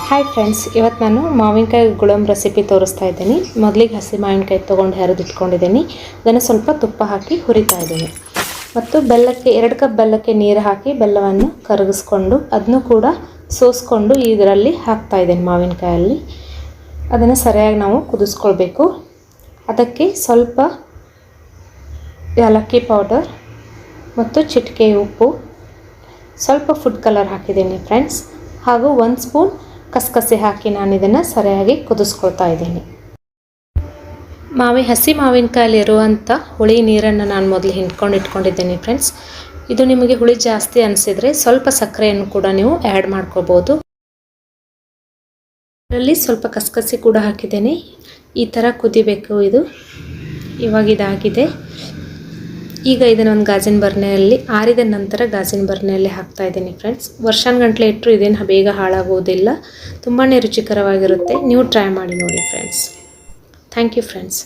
Hi friends, ಇವತ್ತು ನಾನು ಮಾವಿನಕಾಯಿ ಗುಳಂಬ ರೆಸಿಪಿ ತೋರಿಸ್ತಾ ಇದ್ದೀನಿ. ಮೊದಲಿಗೆ ಹಸಿ ಮಾವಿನಕಾಯಿ ತೊಗೊಂಡು ಹೆರೆದಿಟ್ಕೊಂಡಿದ್ದೀನಿ. ಅದನ್ನು ಸ್ವಲ್ಪ ತುಪ್ಪ ಹಾಕಿ ಹುರಿತಾ ಇದ್ದೀನಿ. ಮತ್ತು ಬೆಲ್ಲಕ್ಕೆ 2 ಕಪ್ ಬೆಲ್ಲಕ್ಕೆ ನೀರು ಹಾಕಿ ಬೆಲ್ಲವನ್ನು ಕರಗಿಸ್ಕೊಂಡು ಅದನ್ನು ಕೂಡ ಸೋಸ್ಕೊಂಡು ಇದರಲ್ಲಿ ಹಾಕ್ತಾ ಇದ್ದೀನಿ. ಮಾವಿನಕಾಯಲ್ಲಿ ಅದನ್ನು ಸರಿಯಾಗಿ ನಾವು ಕುದಿಸ್ಕೊಳ್ಬೇಕು. ಅದಕ್ಕೆ ಸ್ವಲ್ಪ ಏಲಕ್ಕಿ ಪೌಡರ್ ಮತ್ತು ಚಿಟಿಕೆ ಉಪ್ಪು, ಸ್ವಲ್ಪ ಫುಡ್ ಕಲರ್ ಹಾಕಿದ್ದೀನಿ ಫ್ರೆಂಡ್ಸ್, ಹಾಗೂ 1 ಸ್ಪೂನ್ ಕಸಕಸೆ ಹಾಕಿ ನಾನು ಇದನ್ನು ಸರಿಯಾಗಿ ಕುದಿಸ್ಕೊಳ್ತಾ ಇದ್ದೀನಿ. ಹಸಿ ಮಾವಿನಕಾಯಲ್ಲಿರುವಂಥ ಹುಳಿ ನೀರನ್ನು ನಾನು ಮೊದಲು ಹಿಂಡ್ಕೊಂಡು ಇಟ್ಕೊಂಡಿದ್ದೀನಿ ಫ್ರೆಂಡ್ಸ್. ಇದು ನಿಮಗೆ ಹುಳಿ ಜಾಸ್ತಿ ಅನಿಸಿದರೆ ಸ್ವಲ್ಪ ಸಕ್ಕರೆಯನ್ನು ಕೂಡ ನೀವು ಆ್ಯಡ್ ಮಾಡ್ಕೋಬೋದು. ಇದರಲ್ಲಿ ಸ್ವಲ್ಪ ಕಸಕಸೆ ಕೂಡ ಹಾಕಿದ್ದೇನೆ. ಈ ಥರ ಕುದಿಬೇಕು ಇದು. ಇವಾಗ ಇದಾಗಿದೆ. ಈಗ ಇದನ್ನು ಒಂದು ಗಾಜಿನ ಬರ್ನೆಯಲ್ಲಿ ಆರಿದ ನಂತರ ಗಾಜಿನ ಬರ್ನೆಯಲ್ಲಿ ಹಾಕ್ತಾ ಇದ್ದೀನಿ ಫ್ರೆಂಡ್ಸ್. ವರ್ಷಾನುಗಟ್ಟಲೆ ಇಟ್ಟರು ಇದೇನು ಬೇಗ ಹಾಳಾಗೋದಿಲ್ಲ. ತುಂಬಾ ರುಚಿಕರವಾಗಿರುತ್ತೆ. ನೀವು ಟ್ರೈ ಮಾಡಿ ನೋಡಿ ಫ್ರೆಂಡ್ಸ್. Thank you friends.